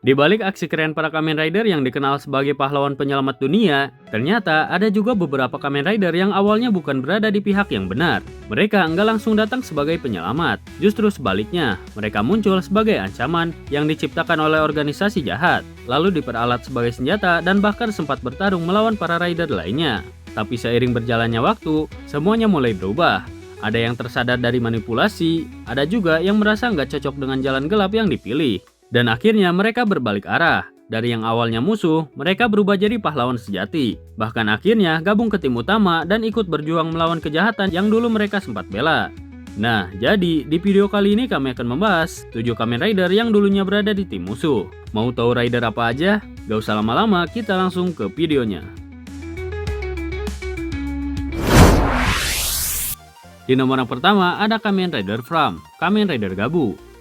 Di balik aksi keren para Kamen Rider yang dikenal sebagai pahlawan penyelamat dunia, ternyata ada juga beberapa Kamen Rider yang awalnya bukan berada di pihak yang benar. Mereka nggak langsung datang sebagai penyelamat, justru sebaliknya, mereka muncul sebagai ancaman yang diciptakan oleh organisasi jahat, lalu diperalat sebagai senjata dan bahkan sempat bertarung melawan para Rider lainnya. Tapi seiring berjalannya waktu, semuanya mulai berubah. Ada yang tersadar dari manipulasi, ada juga yang merasa nggak cocok dengan jalan gelap yang dipilih. Dan akhirnya mereka berbalik arah. Dari yang awalnya musuh, mereka berubah jadi pahlawan sejati. Bahkan akhirnya gabung ke tim utama dan ikut berjuang melawan kejahatan yang dulu mereka sempat bela. Nah, jadi di video kali ini kami akan membahas 7 Kamen Rider yang dulunya berada di tim musuh. Mau tahu Rider apa aja? Gak usah lama-lama, kita langsung ke videonya. Di nomor yang pertama ada Kamen Rider Fram, Kamen Rider Gabu.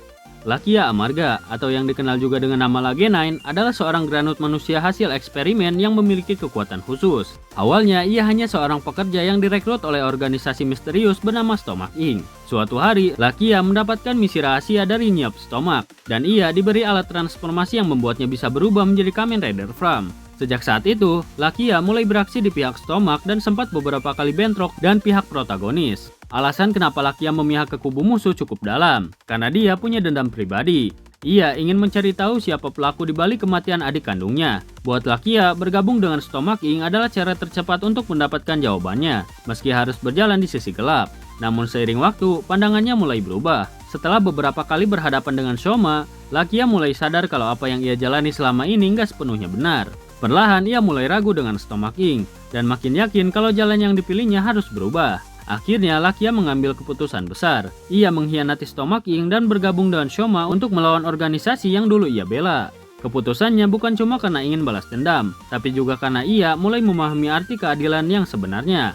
Lakia Amarga, atau yang dikenal juga dengan nama Lagenain, adalah seorang granut manusia hasil eksperimen yang memiliki kekuatan khusus. Awalnya, ia hanya seorang pekerja yang direkrut oleh organisasi misterius bernama Stomach Inc. Suatu hari, Lakia mendapatkan misi rahasia dari Nyop Stomach, dan ia diberi alat transformasi yang membuatnya bisa berubah menjadi Kamen Rider Fram. Sejak saat itu, Lakia mulai beraksi di pihak Stomach dan sempat beberapa kali bentrok dan pihak protagonis. Alasan kenapa Lakia memihak ke kubu musuh cukup dalam, karena dia punya dendam pribadi. Ia ingin mencari tahu siapa pelaku di balik kematian adik kandungnya. Buat Lakia, bergabung dengan Stomach Inc. adalah cara tercepat untuk mendapatkan jawabannya, meski harus berjalan di sisi gelap. Namun seiring waktu, pandangannya mulai berubah. Setelah beberapa kali berhadapan dengan Shoma, Lakia mulai sadar kalau apa yang ia jalani selama ini nggak sepenuhnya benar. Perlahan ia mulai ragu dengan Stomach Inc. dan makin yakin kalau jalan yang dipilihnya harus berubah. Akhirnya Lakia mengambil keputusan besar. Ia mengkhianati Stomach Inc. dan bergabung dengan Shoma untuk melawan organisasi yang dulu ia bela. Keputusannya bukan cuma karena ingin balas dendam, tapi juga karena ia mulai memahami arti keadilan yang sebenarnya.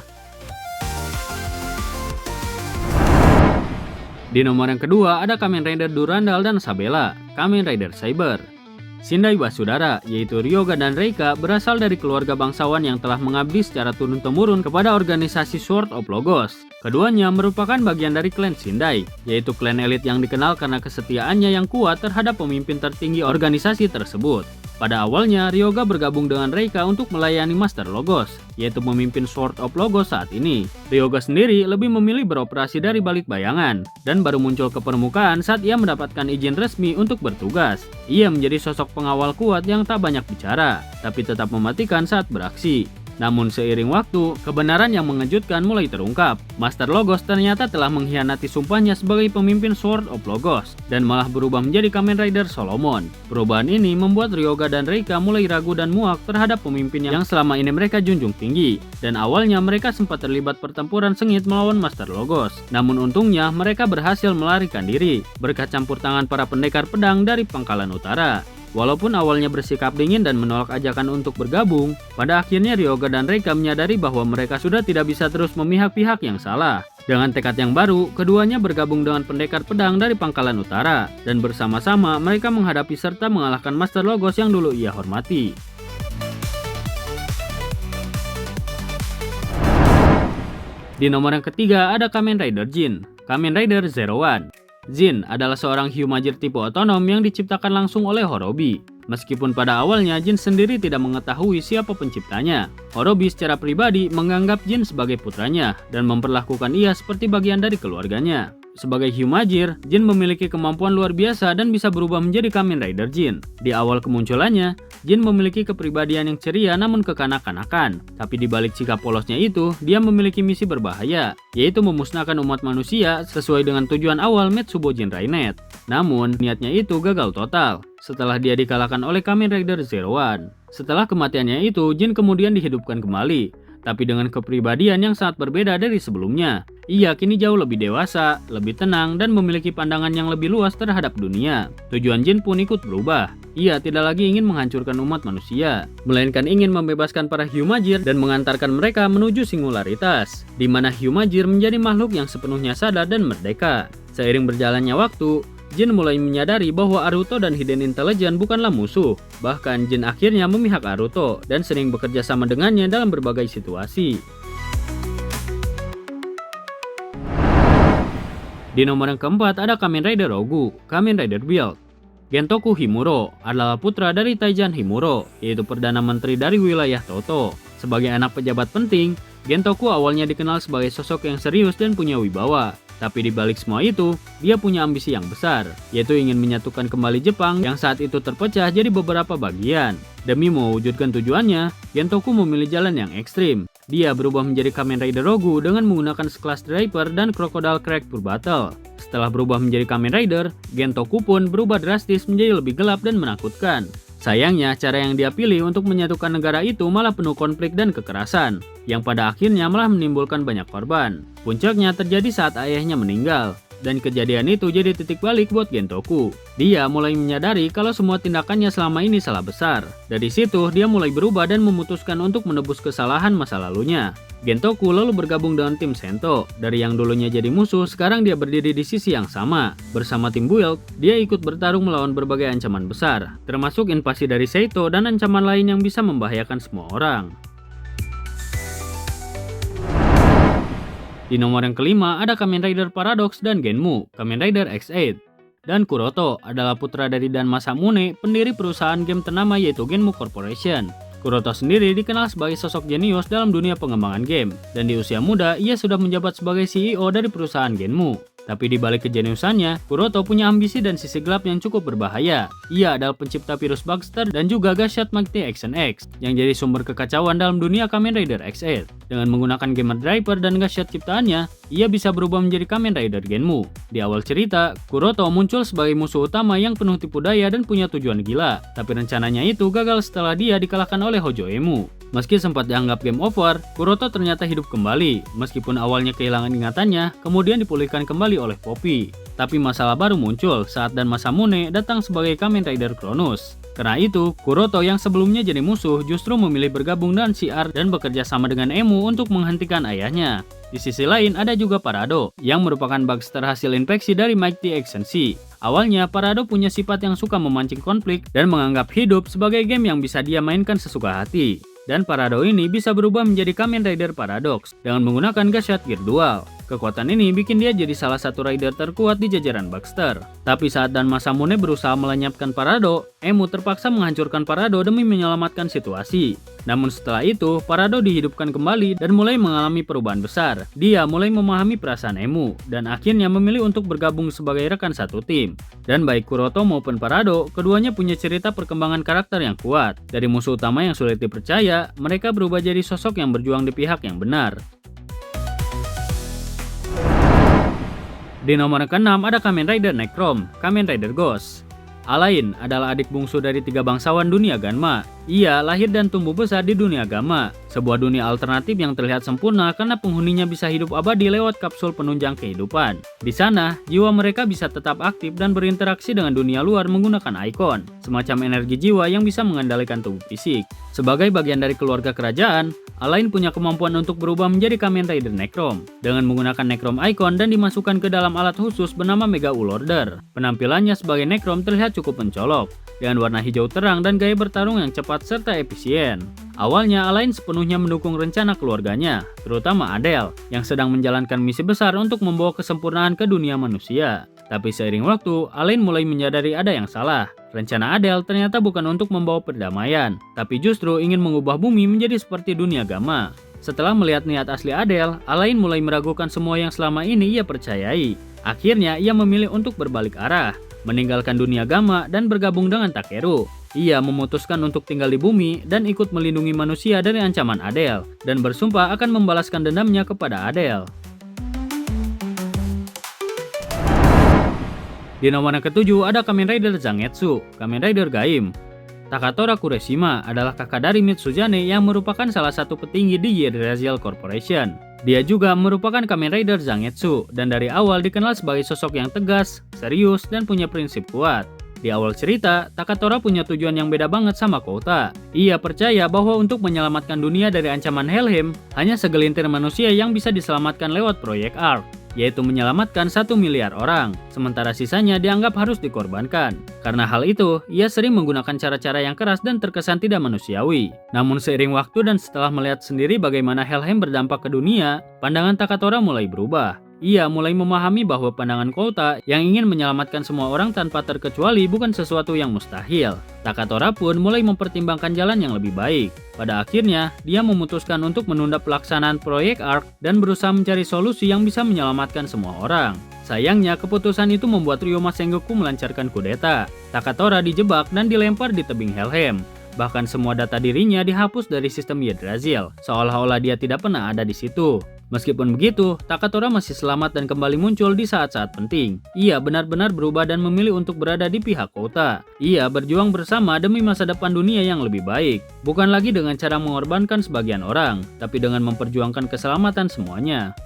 Di nomor yang kedua ada Kamen Rider Durandal dan Sabela, Kamen Rider Cyber. Shindai Basudara, yaitu Ryoga dan Reika, berasal dari keluarga bangsawan yang telah mengabdi secara turun-temurun kepada organisasi Sword of Logos. Keduanya merupakan bagian dari klan Shindai, yaitu klan elit yang dikenal karena kesetiaannya yang kuat terhadap pemimpin tertinggi organisasi tersebut. Pada awalnya, Ryoga bergabung dengan Reika untuk melayani Master Logos, yaitu memimpin Sword of Logos saat ini. Ryoga sendiri lebih memilih beroperasi dari balik bayangan, dan baru muncul ke permukaan saat ia mendapatkan izin resmi untuk bertugas. Ia menjadi sosok pengawal kuat yang tak banyak bicara, tapi tetap mematikan saat beraksi. Namun seiring waktu, kebenaran yang mengejutkan mulai terungkap. Master Logos ternyata telah mengkhianati sumpahnya sebagai pemimpin Sword of Logos dan malah berubah menjadi Kamen Rider Solomon. Perubahan ini membuat Ryoga dan Reika mulai ragu dan muak terhadap pemimpin yang selama ini mereka junjung tinggi. Dan awalnya mereka sempat terlibat pertempuran sengit melawan Master Logos. Namun untungnya mereka berhasil melarikan diri berkat campur tangan para pendekar pedang dari Pangkalan Utara. Walaupun awalnya bersikap dingin dan menolak ajakan untuk bergabung, pada akhirnya Ryoga dan Reika menyadari bahwa mereka sudah tidak bisa terus memihak pihak yang salah. Dengan tekad yang baru, keduanya bergabung dengan pendekar pedang dari Pangkalan Utara, dan bersama-sama mereka menghadapi serta mengalahkan Master Logos yang dulu ia hormati. Di nomor yang ketiga ada Kamen Rider Jin, Kamen Rider Zero One. Jin adalah seorang Hyumager tipe otonom yang diciptakan langsung oleh Horobi. Meskipun pada awalnya Jin sendiri tidak mengetahui siapa penciptanya, Horobi secara pribadi menganggap Jin sebagai putranya dan memperlakukan ia seperti bagian dari keluarganya. Sebagai Hyumager, Jin memiliki kemampuan luar biasa dan bisa berubah menjadi Kamen Rider Jin. Di awal kemunculannya, Jin memiliki kepribadian yang ceria namun kekanak-kanakan. Tapi di balik sikap polosnya itu, dia memiliki misi berbahaya, yaitu memusnahkan umat manusia sesuai dengan tujuan awal Metsubo Jinrainet. Namun, niatnya itu gagal total setelah dia dikalahkan oleh Kamen Rider Zero One. Setelah kematiannya itu, Jin kemudian dihidupkan kembali, tapi dengan kepribadian yang sangat berbeda dari sebelumnya. Ia kini jauh lebih dewasa, lebih tenang, dan memiliki pandangan yang lebih luas terhadap dunia. Tujuan Jin pun ikut berubah. Ia tidak lagi ingin menghancurkan umat manusia, melainkan ingin membebaskan para Hyumager dan mengantarkan mereka menuju singularitas, di mana Hyumager menjadi makhluk yang sepenuhnya sadar dan merdeka. Seiring berjalannya waktu, Jin mulai menyadari bahwa Aruto dan Hidden Intelligence bukanlah musuh. Bahkan Jin akhirnya memihak Aruto dan sering bekerja sama dengannya dalam berbagai situasi. Di nomor yang keempat ada Kamen Rider Rogu, Kamen Rider Build. Gentoku Himuro adalah putra dari Taijan Himuro, yaitu Perdana Menteri dari wilayah Toto. Sebagai anak pejabat penting, Gentoku awalnya dikenal sebagai sosok yang serius dan punya wibawa. Tapi di balik semua itu, dia punya ambisi yang besar, yaitu ingin menyatukan kembali Jepang yang saat itu terpecah jadi beberapa bagian. Demi mewujudkan tujuannya, Gentoku memilih jalan yang ekstrim. Dia berubah menjadi Kamen Rider Rogu dengan menggunakan sekelas Draper dan Crocodile Crack Pure Battle. Setelah berubah menjadi Kamen Rider, Gentoku pun berubah drastis menjadi lebih gelap dan menakutkan. Sayangnya, cara yang dia pilih untuk menyatukan negara itu malah penuh konflik dan kekerasan, yang pada akhirnya malah menimbulkan banyak korban. Puncaknya terjadi saat ayahnya meninggal, dan kejadian itu jadi titik balik buat Gentoku. Dia mulai menyadari kalau semua tindakannya selama ini salah besar. Dari situ, dia mulai berubah dan memutuskan untuk menebus kesalahan masa lalunya. Gentoku lalu bergabung dengan tim Sento. Dari yang dulunya jadi musuh, sekarang dia berdiri di sisi yang sama. Bersama tim Build, dia ikut bertarung melawan berbagai ancaman besar, termasuk invasi dari Seito dan ancaman lain yang bisa membahayakan semua orang. Di nomor yang kelima ada Kamen Rider Paradox dan Genmu, Kamen Rider X8. Dan Kuroto adalah putra dari Dan Masamune, pendiri perusahaan game ternama yaitu Genmu Corporation. Kuroto sendiri dikenal sebagai sosok jenius dalam dunia pengembangan game, dan di usia muda ia sudah menjabat sebagai CEO dari perusahaan Genmu. Tapi di balik kejeniusannya, Kuroto punya ambisi dan sisi gelap yang cukup berbahaya. Ia adalah pencipta virus Bugster dan juga Gashat Mighty Action X, yang jadi sumber kekacauan dalam dunia Kamen Rider X8. Dengan menggunakan Gamer Driver dan Gashat ciptaannya, ia bisa berubah menjadi Kamen Rider Genmu. Di awal cerita, Kuroto muncul sebagai musuh utama yang penuh tipu daya dan punya tujuan gila. Tapi rencananya itu gagal setelah dia dikalahkan oleh Hojo Emu. Meski sempat dianggap game over, Kuroto ternyata hidup kembali. Meskipun awalnya kehilangan ingatannya, kemudian dipulihkan kembali oleh Poppy. Tapi masalah baru muncul saat Dan Masamune datang sebagai Kamen Rider Cronus. Karena itu, Kuroto yang sebelumnya jadi musuh justru memilih bergabung dengan CR dan bekerja sama dengan Emu untuk menghentikan ayahnya. Di sisi lain ada juga Parado, yang merupakan Bugster hasil infeksi dari Mighty Action C. Awalnya, Parado punya sifat yang suka memancing konflik dan menganggap hidup sebagai game yang bisa dia mainkan sesuka hati. Dan Parado ini bisa berubah menjadi Kamen Rider Paradox dengan menggunakan Gashat Gear Dual. Kekuatan ini bikin dia jadi salah satu rider terkuat di jajaran Bugster. Tapi saat Dan Masamune berusaha melenyapkan Parado, Emu terpaksa menghancurkan Parado demi menyelamatkan situasi. Namun setelah itu, Parado dihidupkan kembali dan mulai mengalami perubahan besar. Dia mulai memahami perasaan Emu, dan akhirnya memilih untuk bergabung sebagai rekan satu tim. Dan baik Kuroto maupun Parado, keduanya punya cerita perkembangan karakter yang kuat. Dari musuh utama yang sulit dipercaya, mereka berubah jadi sosok yang berjuang di pihak yang benar. Di nomor ke-6 ada Kamen Rider Necrom, Kamen Rider Ghost. Alain adalah adik bungsu dari 3 bangsawan dunia Ganma. Ia lahir dan tumbuh besar di dunia Gamma, sebuah dunia alternatif yang terlihat sempurna karena penghuninya bisa hidup abadi lewat kapsul penunjang kehidupan. Di sana, jiwa mereka bisa tetap aktif dan berinteraksi dengan dunia luar menggunakan ikon, semacam energi jiwa yang bisa mengendalikan tubuh fisik. Sebagai bagian dari keluarga kerajaan, Alain punya kemampuan untuk berubah menjadi Kamen Rider Necrom dengan menggunakan Necrom Icon dan dimasukkan ke dalam alat khusus bernama Mega Ulorder. Penampilannya sebagai Necrom terlihat cukup mencolok, dengan warna hijau terang dan gaya bertarung yang cepat serta efisien. Awalnya Alain sepenuhnya mendukung rencana keluarganya, terutama Adele, yang sedang menjalankan misi besar untuk membawa kesempurnaan ke dunia manusia. Tapi seiring waktu, Alain mulai menyadari ada yang salah. Rencana Adele ternyata bukan untuk membawa perdamaian, tapi justru ingin mengubah bumi menjadi seperti dunia Gamma. Setelah melihat niat asli Adele, Alain mulai meragukan semua yang selama ini ia percayai. Akhirnya ia memilih untuk berbalik arah, meninggalkan dunia Gamma dan bergabung dengan Takeru. Ia memutuskan untuk tinggal di bumi dan ikut melindungi manusia dari ancaman Adele, dan bersumpah akan membalaskan dendamnya kepada Adele. Di nomor yang ke-7 ada Kamen Rider Zangetsu, Kamen Rider Gaim. Takatora Kureshima adalah kakak dari Mitsuzane yang merupakan salah satu petinggi di Yggdrasil Corporation. Dia juga merupakan Kamen Rider Zangetsu dan dari awal dikenal sebagai sosok yang tegas, serius, dan punya prinsip kuat. Di awal cerita, Takatora punya tujuan yang beda banget sama Kouta. Ia percaya bahwa untuk menyelamatkan dunia dari ancaman Helheim, hanya segelintir manusia yang bisa diselamatkan lewat proyek ARK, yaitu menyelamatkan 1 miliar orang, sementara sisanya dianggap harus dikorbankan. Karena hal itu, ia sering menggunakan cara-cara yang keras dan terkesan tidak manusiawi. Namun seiring waktu dan setelah melihat sendiri bagaimana Helheim berdampak ke dunia, pandangan Takatora mulai berubah. Ia mulai memahami bahwa pandangan Kouta yang ingin menyelamatkan semua orang tanpa terkecuali bukan sesuatu yang mustahil. Takatora pun mulai mempertimbangkan jalan yang lebih baik. Pada akhirnya, dia memutuskan untuk menunda pelaksanaan proyek ARK dan berusaha mencari solusi yang bisa menyelamatkan semua orang. Sayangnya, keputusan itu membuat Ryoma Sengoku melancarkan kudeta. Takatora dijebak dan dilempar di tebing Helheim. Bahkan semua data dirinya dihapus dari sistem Yggdrasil, seolah-olah dia tidak pernah ada di situ. Meskipun begitu, Takatora masih selamat dan kembali muncul di saat-saat penting. Ia benar-benar berubah dan memilih untuk berada di pihak Kouta. Ia berjuang bersama demi masa depan dunia yang lebih baik. Bukan lagi dengan cara mengorbankan sebagian orang, tapi dengan memperjuangkan keselamatan semuanya.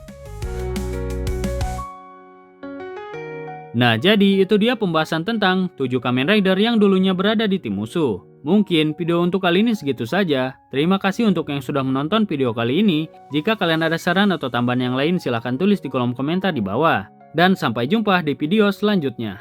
Nah, jadi itu dia pembahasan tentang 7 Kamen Rider yang dulunya berada di tim musuh. Mungkin video untuk kali ini segitu saja. Terima kasih untuk yang sudah menonton video kali ini. Jika kalian ada saran atau tambahan yang lain silahkan tulis di kolom komentar di bawah. Dan sampai jumpa di video selanjutnya.